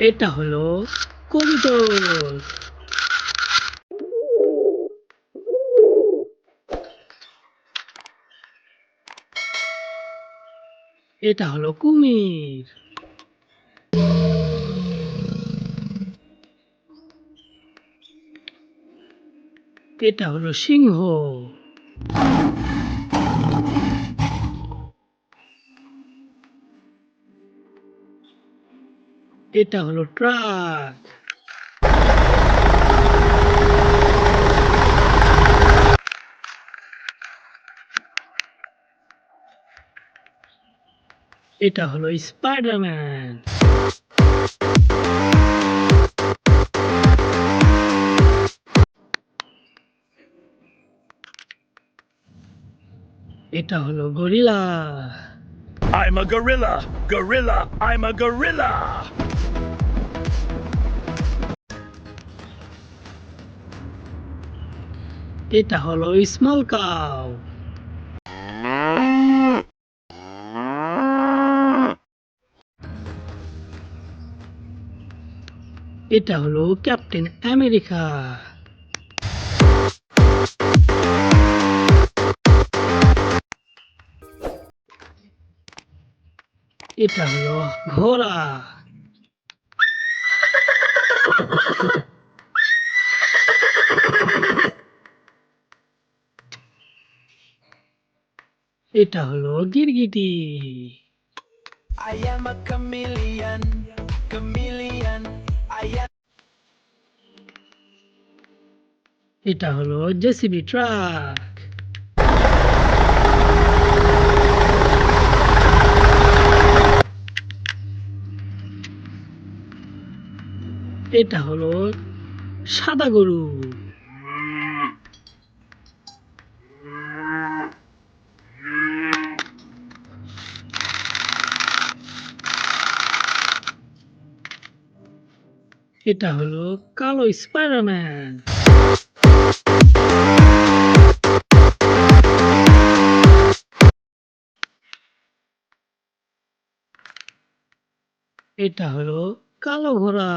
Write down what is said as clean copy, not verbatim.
এটা হলো কবুতর। এটা হলো কুমির। এটা হলো সিংহ। এটা হলো ট্রাক। এটা হলো স্পাইডারম্যান। এটা হলো gorilla. I'm a gorilla! Gorilla! I'm a gorilla! এটা হলো স্মল কাউ। এটা হলো ক্যাপ্টেন আমেরিকা। এটা হলো ঘোড়া। এটা হলো গিরগিটি। I am a chameleon, chameleon. I am. এটা হলো জেসিবি ট্রাক। এটা হলো সাদা গরু। এটা হলো কালো স্পাইডারম্যান। এটা হলো কালো ঘোড়া।